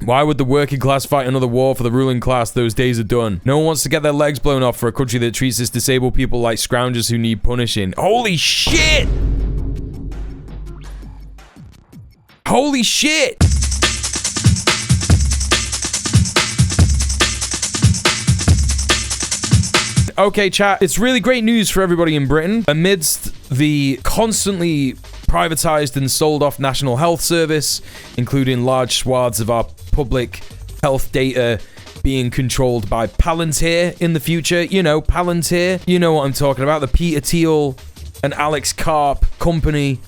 Why would the working class fight another war for the ruling class? Those days are done. No one wants to get their legs blown off for a country that treats its disabled people like scroungers who need punishing. Holy shit! Holy shit! Okay, chat, it's really great news for everybody in Britain. Amidst the constantly privatized and sold off National Health Service, including large swaths of our public health data being controlled by Palantir in the future. You know, Palantir. You know what I'm talking about. The Peter Thiel and Alex Karp company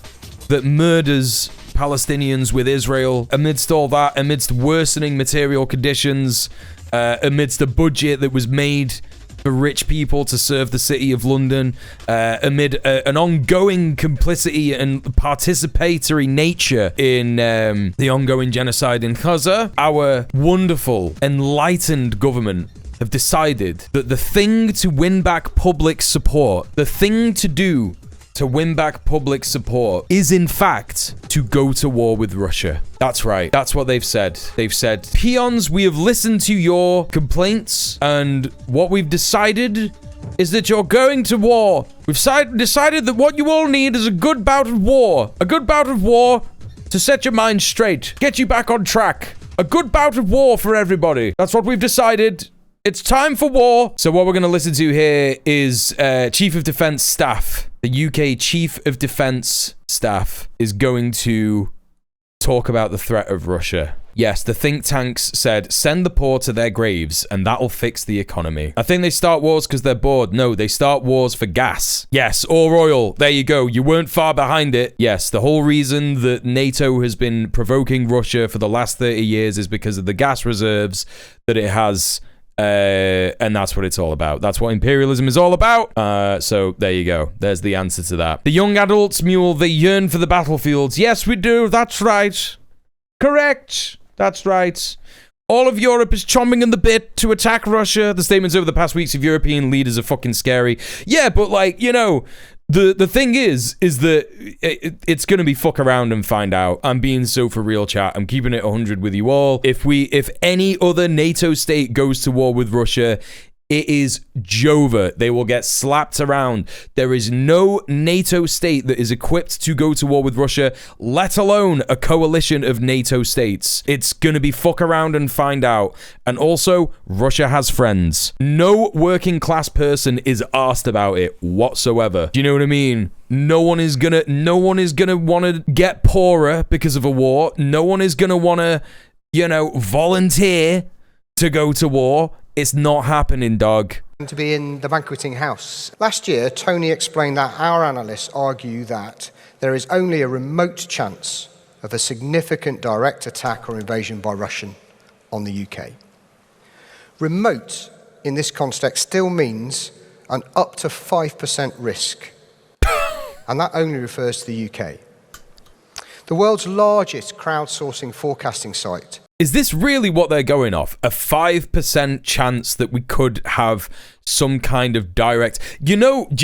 that murders Palestinians with Israel. Amidst all that, amidst worsening material conditions, amidst a budget that was made for rich people to serve the city of London, amid an ongoing complicity and participatory nature in the ongoing genocide in Gaza, our wonderful, enlightened government have decided that the thing to win back public support, the thing to do to win back public support is, in fact, to go to war with Russia. That's right. That's what they've said. They've said, peons, we have listened to your complaints, and what we've decided is that you're going to war. We've decided that what you all need is a good bout of war. A good bout of war to set your mind straight. Get you back on track. A good bout of war for everybody. That's what we've decided. It's time for war. So what we're going to listen to here is Chief of Defense Staff. The UK Chief of Defense Staff is going to talk about the threat of Russia. Yes, the think tanks said, send the poor to their graves, and that'll fix the economy. I think they start wars because they're bored. No, they start wars for gas. Yes, or oil. There you go. You weren't far behind it. Yes, the whole reason that NATO has been provoking Russia for the last 30 years is because of the gas reserves that it has. And that's what it's all about. That's what imperialism is all about. So there you go. There's the answer to that. The young adults, Muel, they yearn for the battlefields. Yes, we do. That's right. Correct. That's right. All of Europe is chomping in the bit to attack Russia. The statements over the past weeks of European leaders are fucking scary. Yeah, but like, you know, the thing is that it's going to be fuck around and find out. I'm being so for real, chat. I'm keeping it 100 with you all. If any other NATO state goes to war with Russia, it is Jova. They will get slapped around. There is no NATO state that is equipped to go to war with Russia, let alone a coalition of NATO states. It's gonna be fuck around and find out. And also, Russia has friends. No working class person is asked about it whatsoever. Do you know what I mean? No one is gonna want to get poorer because of a war. No one is gonna want to, you know, volunteer to go to war. It's not happening, dog. To be in the banqueting house. Last year, Tony explained that our analysts argue that there is only a remote chance of a significant direct attack or invasion by Russia on the UK. Remote, in this context, still means an up to 5% risk. And that only refers to the UK. The world's largest crowdsourcing forecasting site. Is this really what they're going off? A 5% chance that we could have some kind of direct... Do you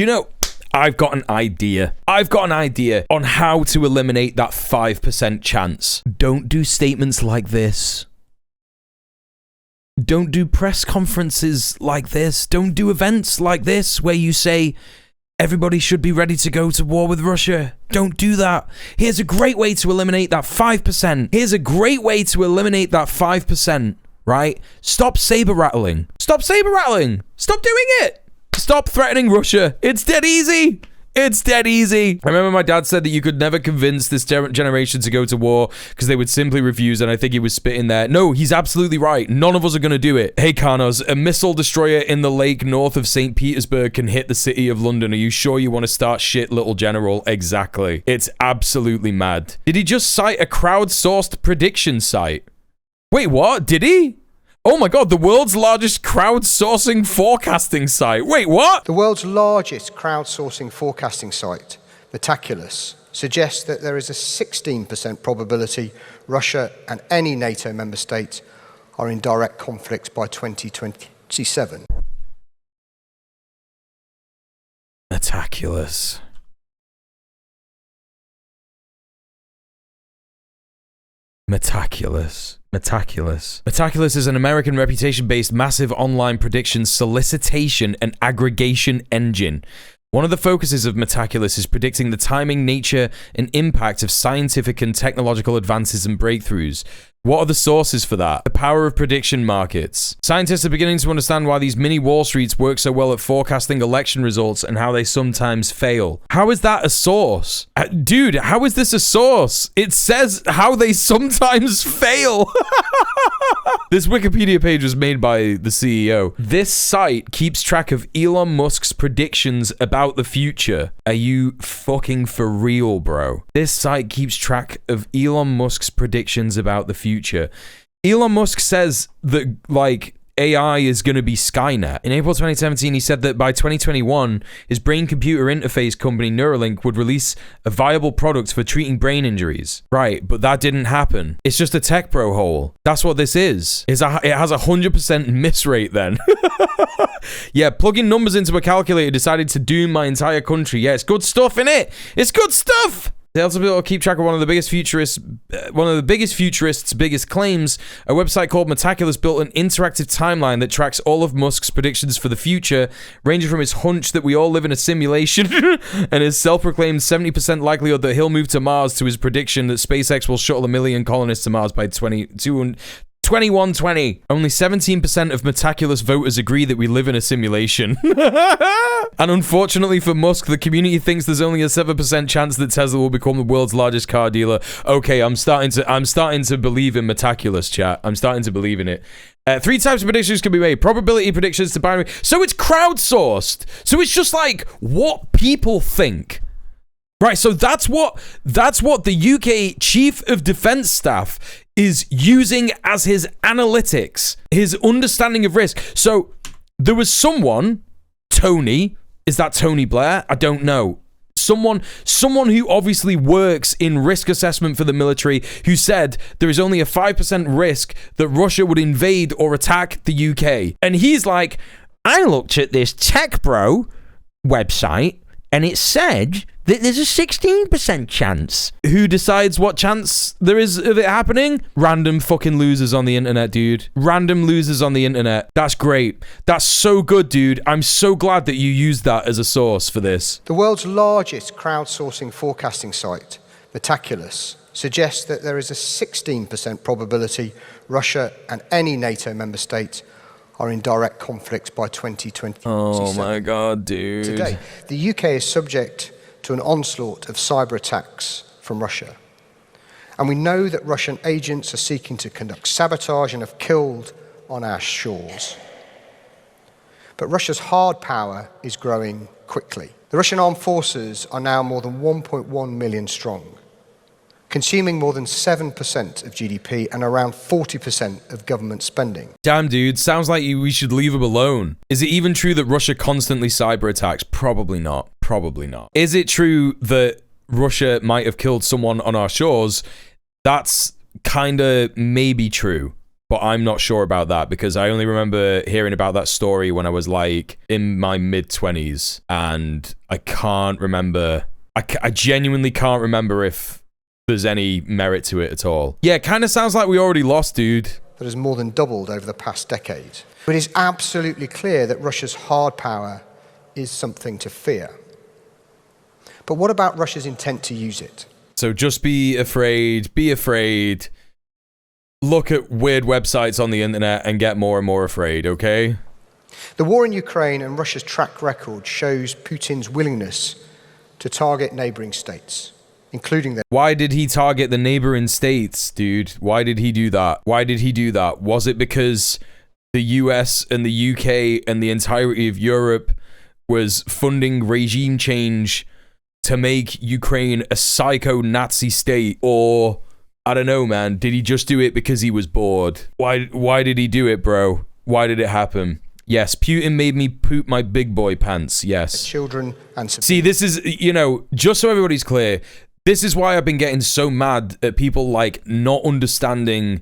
know, I've got an idea. I've got an idea on how to eliminate that 5% chance. Don't do statements like this. Don't do press conferences like this. Don't do events like this where you say... everybody should be ready to go to war with Russia. Don't do that. Here's a great way to eliminate that 5%. Here's a great way to eliminate that 5%, right? Stop saber rattling. Stop saber rattling. Stop doing it. Stop threatening Russia. It's dead easy. It's dead easy. I remember my dad said that you could never convince this generation to go to war because they would simply refuse, and I think he was spitting there. No, he's absolutely right. None of us are going to do it. Hey, Carnos, a missile destroyer in the lake north of St. Petersburg can hit the city of London. Are you sure you want to start shit, little general? Exactly. It's absolutely mad. Did he just cite a crowdsourced prediction site? Wait, what? Did he? Oh my god, the world's largest crowdsourcing forecasting site. Wait, what? The world's largest crowdsourcing forecasting site, Metaculus, suggests that there is a 16% probability Russia and any NATO member state are in direct conflict by 2027. Metaculus. Metaculous. Metaculous is an American reputation-based massive online prediction, solicitation, and aggregation engine. One of the focuses of Metaculous is predicting the timing, nature, and impact of scientific and technological advances and breakthroughs. What are the sources for that? The power of prediction markets. Scientists are beginning to understand why these mini Wall Streets work so well at forecasting election results and how they sometimes fail. How is that a source? Dude, how is this a source? It says how they sometimes fail. This Wikipedia page was made by the CEO. This site keeps track of Elon Musk's predictions about the future. Are you fucking for real, bro? This site keeps track of Elon Musk's predictions about the future. Elon Musk says that, like, AI is going to be Skynet. In April 2017, he said that by 2021, his brain-computer interface company Neuralink would release a viable product for treating brain injuries. Right, but that didn't happen. It's just a tech bro hole. That's what this is. It has a 100% miss rate then. Yeah, plugging numbers into a calculator decided to doom my entire country. Yeah, it's good stuff, innit? It's good stuff! They also be able to keep track of one of the biggest futurists' biggest claims. A website called Metaculous built an interactive timeline that tracks all of Musk's predictions for the future, ranging from his hunch that we all live in a simulation and his self-proclaimed 70% likelihood that he'll move to Mars to his prediction that SpaceX will shuttle 1 million colonists to Mars by 2120. Only 17% of Metaculous voters agree that we live in a simulation. And unfortunately for Musk, the community thinks there's only a 7% chance that Tesla will become the world's largest car dealer. Okay, I'm starting to believe in Metaculous, chat. I'm starting to believe in it. 3 types of predictions can be made. Probability predictions to binary. So it's crowdsourced. So it's just like what people think. Right, so that's what the UK Chief of Defence Staff is using as his analytics, his understanding of risk. So there was someone, Tony, is that Tony Blair? I don't know. Someone who obviously works in risk assessment for the military, who said there is only a 5% risk that Russia would invade or attack the UK. And he's like, I looked at this Tech Bro website and it said that there's a 16% chance. Who decides what chance there is of it happening? Random fucking losers on the internet, dude. Random losers on the internet. That's great. That's so good, dude. I'm so glad that you used that as a source for this. The world's largest crowdsourcing forecasting site, Metaculous, suggests that there is a 16% probability Russia and any NATO member state are in direct conflict by 2027. Oh my God, dude. Today, the UK is subject to an onslaught of cyber attacks from Russia. And we know that Russian agents are seeking to conduct sabotage and have killed on our shores. But Russia's hard power is growing quickly. The Russian armed forces are now more than 1.1 million strong, consuming more than 7% of GDP and around 40% of government spending. Damn, dude, sounds like we should leave them alone. Is it even true that Russia constantly cyber attacks? Probably not. Probably not. Is it true that Russia might have killed someone on our shores? That's kind of maybe true, but I'm not sure about that because I only remember hearing about that story when I was like in my mid-20s, and I can't remember. I genuinely can't remember if there's any merit to it at all. Yeah, it kind of sounds like we already lost, dude. That has more than doubled over the past decade. But it is absolutely clear that Russia's hard power is something to fear. But what about Russia's intent to use it? So just be afraid, look at weird websites on the internet and get more and more afraid, okay? The war in Ukraine and Russia's track record shows Putin's willingness to target neighboring states, including their... Why did he target the neighboring states, dude? Why did he do that? Why did he do that? Was it because the US and the UK and the entirety of Europe was funding regime change to make Ukraine a psycho-Nazi state? Or, I don't know, man, did he just do it because he was bored? Why did he do it, bro? Why did it happen? Yes, Putin made me poop my big boy pants, yes. Children and... See, this is, you know, just so everybody's clear, this is why I've been getting so mad at people like not understanding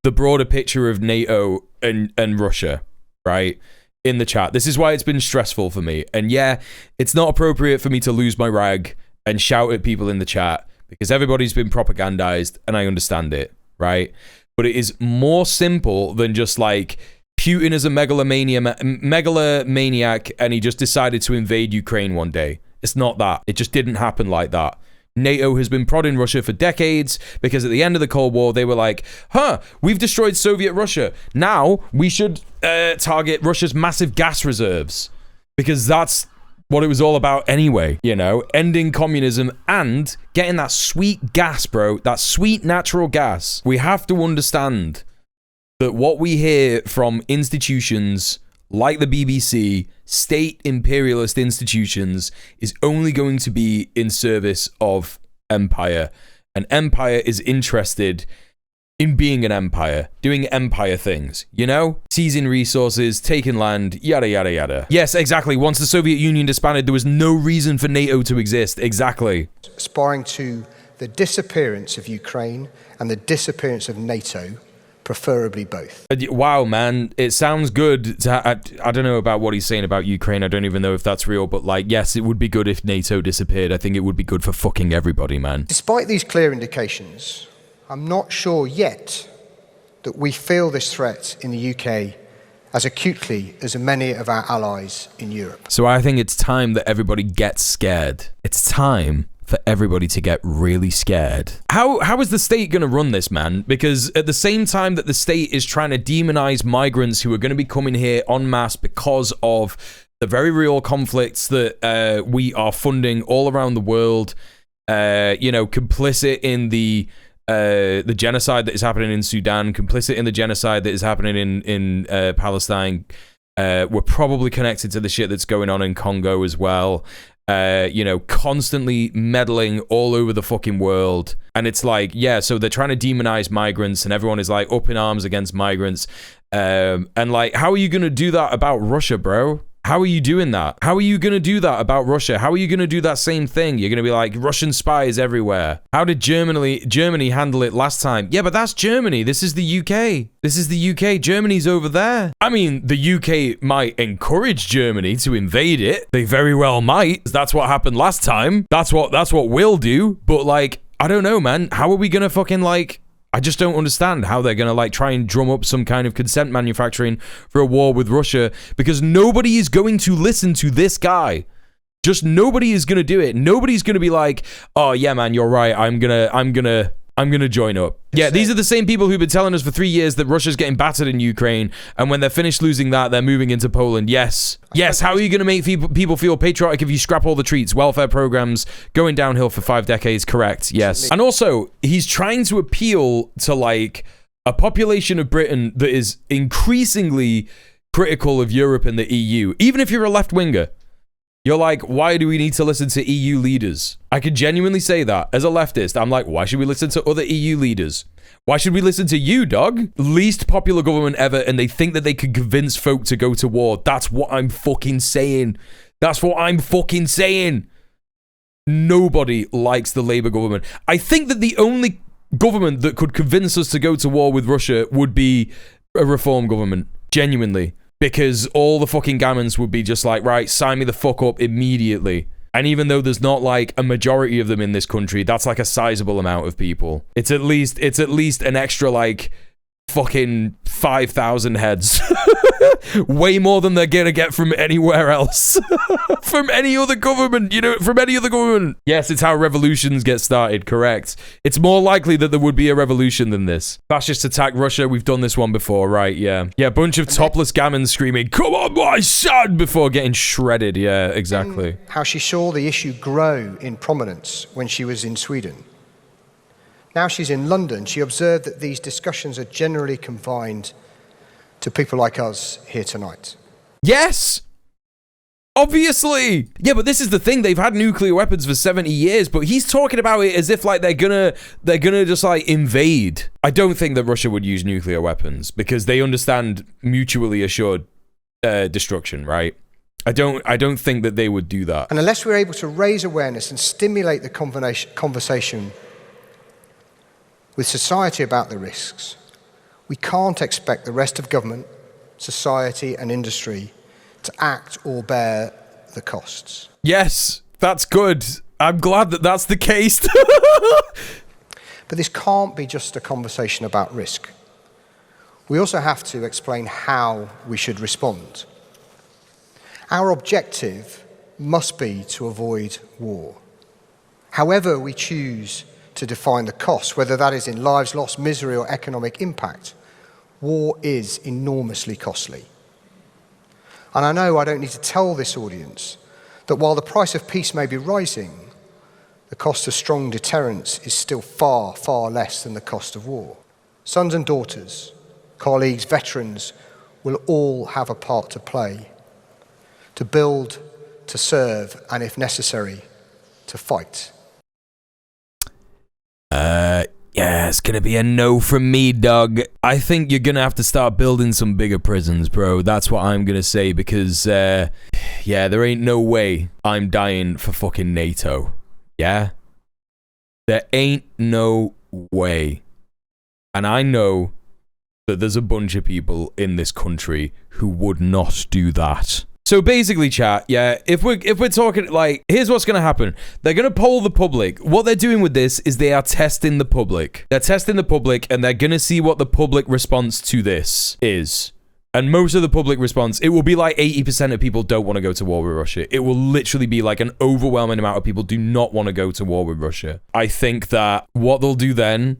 the broader picture of NATO and Russia, right? In the chat. This is why it's been stressful for me. And yeah, it's not appropriate for me to lose my rag and shout at people in the chat because everybody's been propagandized and I understand it. right? But it is more simple than just like Putin is a megalomaniac and he just decided to invade Ukraine one day. It's not that. It just didn't happen like that. NATO has been prodding Russia for decades because at the end of the Cold War, they were like, we've destroyed Soviet Russia. Now we should target Russia's massive gas reserves because that's what it was all about anyway, you know, ending communism and getting that sweet gas, bro, that sweet natural gas. We have to understand that what we hear from institutions like the BBC, state imperialist institutions, is only going to be in service of empire. And empire is interested in being an empire, doing empire things, you know? Seizing resources, taking land, yada, yada, yada. Yes, exactly. Once the Soviet Union disbanded, there was no reason for NATO to exist. Exactly. Aspiring to the disappearance of Ukraine and the disappearance of NATO, preferably both. Wow, man. It sounds good. I don't know about what he's saying about Ukraine. I don't even know if that's real, but like, yes, it would be good if NATO disappeared. I think it would be good for fucking everybody, man. Despite these clear indications, I'm not sure yet that we feel this threat in the UK as acutely as many of our allies in Europe. So I think it's time that everybody gets scared. It's time for everybody to get really scared. How is the state going to run this, man? Because at the same time that the state is trying to demonize migrants who are going to be coming here en masse because of the very real conflicts that we are funding all around the world, you know, complicit in the genocide that is happening in Sudan, complicit in the genocide that is happening in Palestine. We're probably connected to the shit that's going on in Congo as well. You know, constantly meddling all over the fucking world. And it's like, yeah, so they're trying to demonize migrants and everyone is like up in arms against migrants. And like, how are you going to do that about Russia, bro? How are you doing that? How are you going to do that about Russia? How are you going to do that same thing? You're going to be like, Russian spies everywhere. How did Germany handle it last time? Yeah, but that's Germany. This is the UK. This is the UK. Germany's over there. I mean, the UK might encourage Germany to invade it. They very well might. That's what happened last time. That's what we'll do. But like, I don't know, man. How are we going to fucking like... I just don't understand how they're going to like try and drum up some kind of consent manufacturing for a war with Russia, because nobody is going to listen to this guy. Just nobody is going to do it. Nobody's going to be like, oh yeah, man, you're right. I'm going to join up. Yeah, these are the same people who've been telling us for 3 years that Russia's getting battered in Ukraine, and when they're finished losing that, they're moving into Poland. Yes. Yes, how are you going to make people feel patriotic if you scrap all the treats, welfare programs, going downhill for 5 decades? Correct, yes. And also, he's trying to appeal to, like, a population of Britain that is increasingly critical of Europe and the EU. Even if you're a left-winger, you're like, why do we need to listen to EU leaders? I can genuinely say that. As a leftist, I'm like, why should we listen to other EU leaders? Why should we listen to you, dog? Least popular government ever, and they think that they can convince folk to go to war. That's what I'm fucking saying. That's what I'm fucking saying. Nobody likes the Labour government. I think that the only government that could convince us to go to war with Russia would be a reform government. Genuinely. Because all the fucking gammons would be just like, right, sign me the fuck up immediately. And even though there's not like a majority of them in this country, that's like a sizable amount of people. It's at least an extra like fucking 5,000 heads. Way more than they're gonna get from anywhere else. From any other government, you know, from any other government. Yes, it's how revolutions get started, correct. It's more likely that there would be a revolution than this. Fascists attack Russia, we've done this one before, right, yeah. Yeah, a bunch of topless gammons screaming, come on, my son, before getting shredded, yeah, exactly. How she saw the issue grow in prominence when she was in Sweden. Now she's in London, she observed that these discussions are generally confined to people like us here tonight. Yes! Obviously! Yeah, but this is the thing, they've had nuclear weapons for 70 years, but he's talking about it as if like they're gonna just like invade. I don't think that Russia would use nuclear weapons because they understand mutually assured destruction, right? I don't think that they would do that. And unless we're able to raise awareness and stimulate the conversation with society about the risks, we can't expect the rest of government, society and industry to act or bear the costs. Yes, that's good. I'm glad that that's the case. But this can't be just a conversation about risk. We also have to explain how we should respond. Our objective must be to avoid war. However we choose to define the cost, whether that is in lives lost, misery, or economic impact, war is enormously costly. And I know I don't need to tell this audience that while the price of peace may be rising, the cost of strong deterrence is still far, far less than the cost of war. Sons and daughters, colleagues, veterans will all have a part to play, to build, to serve, and if necessary, to fight. Yeah, it's gonna be a no from me, Doug. I think you're gonna have to start building some bigger prisons, bro. That's what I'm gonna say, because, yeah, there ain't no way I'm dying for fucking NATO. Yeah? There ain't no way. And I know that there's a bunch of people in this country who would not do that. So basically, chat, yeah, if we're talking, like, here's what's going to happen. They're going to poll the public. What they're doing with this is they are testing the public. They're testing the public, and they're going to see what the public response to this is. And most of the public response, it will be like 80% of people don't want to go to war with Russia. It will literally be like an overwhelming amount of people do not want to go to war with Russia. I think that what they'll do then,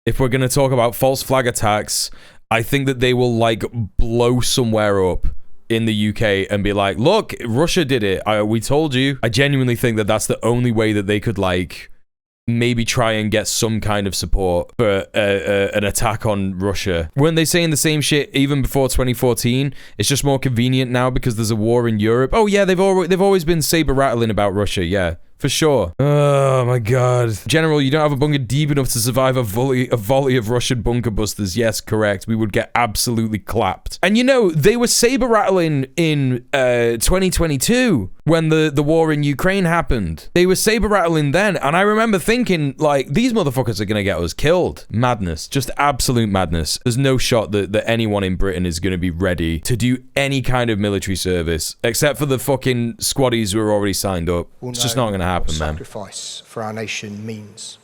if we're going to talk about false flag attacks, I think that they will, like, blow somewhere up in the UK and be like, look, Russia did it. We told you. I genuinely think that that's the only way that they could, like, maybe try and get some kind of support for an attack on Russia. Weren't they saying the same shit even before 2014? It's just more convenient now because there's a war in Europe. Oh yeah, they've always been saber rattling about Russia. Yeah, for sure. Oh my god. General, you don't have a bunker deep enough to survive a volley of Russian bunker busters. Yes, correct. We would get absolutely clapped. And you know, they were saber rattling in 2022 when the war in Ukraine happened. They were saber rattling then, and I remember thinking, like, these motherfuckers are gonna get us killed. Madness. Just absolute madness. There's no shot that anyone in Britain is gonna be ready to do any kind of military service, except for the fucking squaddies who are already signed up. It's just not gonna happen, man. Sacrifice for our nation means.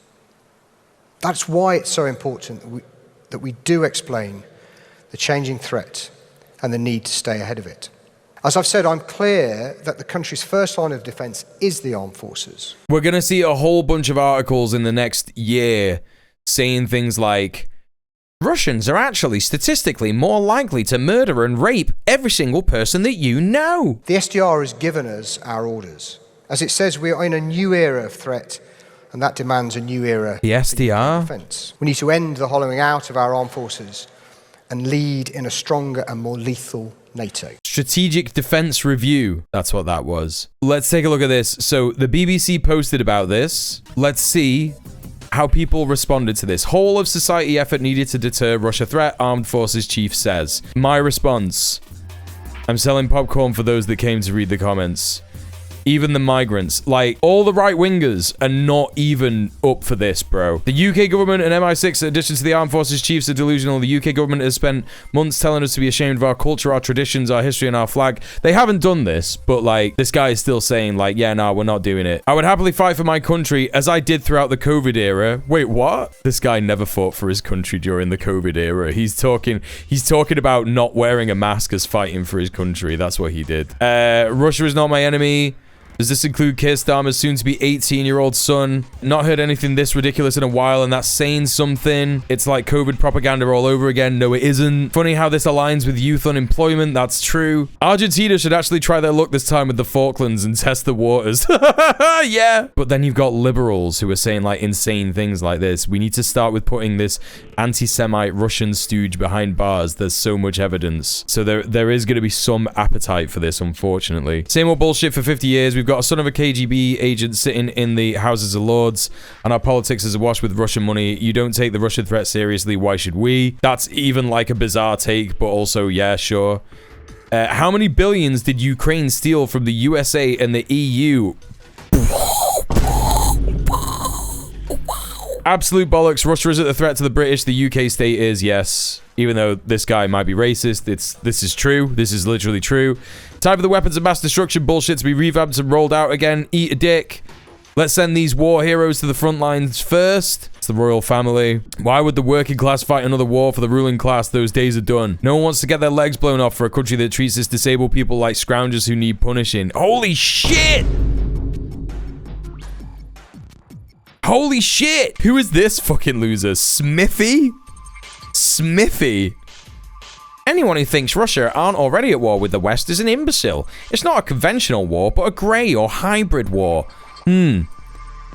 That's why it's so important that we do explain the changing threat and the need to stay ahead of it. As I've said, I'm clear that the country's first line of defense is the armed forces. We're going to see a whole bunch of articles in the next year saying things like, Russians are actually statistically more likely to murder and rape every single person that you know. The SDR has given us our orders. As it says, we are in a new era of threat, and that demands a new era. The SDR? Defense. We need to end the hollowing out of our armed forces and lead in a stronger and more lethal NATO. Strategic Defense Review. That's what that was. Let's take a look at this. So the BBC posted about this. Let's see how people responded to this. Whole of society effort needed to deter Russia threat, armed forces chief says. My response. I'm selling popcorn for those that came to read the comments. Even the migrants, like, all the right-wingers are not even up for this, bro. The UK government and MI6, in addition to the armed forces chiefs, are delusional. The UK government has spent months telling us to be ashamed of our culture, our traditions, our history, and our flag. They haven't done this, but, like, this guy is still saying, like, yeah, no, we're not doing it. I would happily fight for my country, as I did throughout the COVID era. Wait, what? This guy never fought for his country during the COVID era. He's talking about not wearing a mask as fighting for his country. That's what he did. Russia is not my enemy. Does this include Keir Starmer's soon-to-be 18-year-old son? Not heard anything this ridiculous in a while, and that's saying something. It's like COVID propaganda all over again. No, it isn't. Funny how this aligns with youth unemployment. That's true. Argentina should actually try their luck this time with the Falklands and test the waters. Yeah. But then you've got liberals who are saying, like, insane things like this. We need to start with putting this anti-Semite Russian stooge behind bars. There's so much evidence. So there is going to be some appetite for this, unfortunately. Same old bullshit for 50 years. We've got a son of a KGB agent sitting in the Houses of Lords, and our politics is awash with Russian money. You don't take the Russian threat seriously. Why should we? That's even like a bizarre take, but also, yeah, sure. How many billions did Ukraine steal from the USA and the EU? Absolute bollocks. Russia isn't a threat to the British. The UK state is, yes. Even though this guy might be racist, this is true. This is literally true. Time for the weapons of mass destruction bullshit to be revamped and rolled out again. Eat a dick. Let's send these war heroes to the front lines first. It's the royal family. Why would the working class fight another war for the ruling class? Those days are done. No one wants to get their legs blown off for a country that treats its disabled people like scroungers who need punishing. Holy shit! Holy shit! Who is this fucking loser? Smithy? Smithy? Anyone who thinks Russia aren't already at war with the West is an imbecile. It's not a conventional war, but a grey or hybrid war.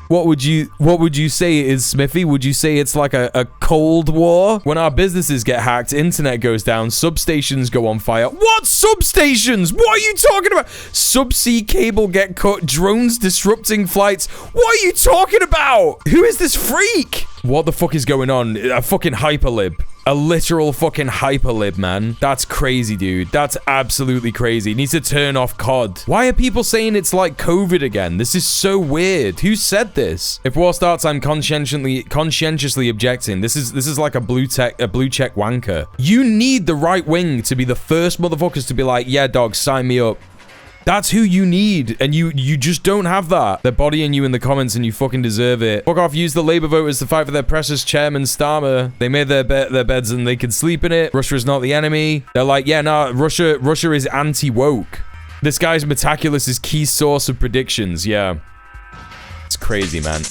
What would you say it is, Smithy? Would you say it's like a cold war? When our businesses get hacked, internet goes down, substations go on fire. What substations? What are you talking about? Subsea cable get cut, drones disrupting flights. What are you talking about? Who is this freak? What the fuck is going on? A fucking hyperlib. A literal fucking hyperlib, man. That's crazy, dude. That's absolutely crazy. Needs to turn off COD. Why are people saying it's like COVID again? This is so weird. Who said this? If war starts, I'm conscientiously objecting. This is like a blue check wanker. You need the right wing to be the first motherfuckers to be like, yeah, dog, sign me up. That's who you need, and you just don't have that. They're bodying you in the comments, and you fucking deserve it. Fuck off, use the Labour voters to fight for their precious chairman Starmer. They made their beds and they can sleep in it. Russia is not the enemy. They're like, yeah, nah, Russia is anti-woke. This guy's Metaculous' key source of predictions, yeah. It's crazy, man.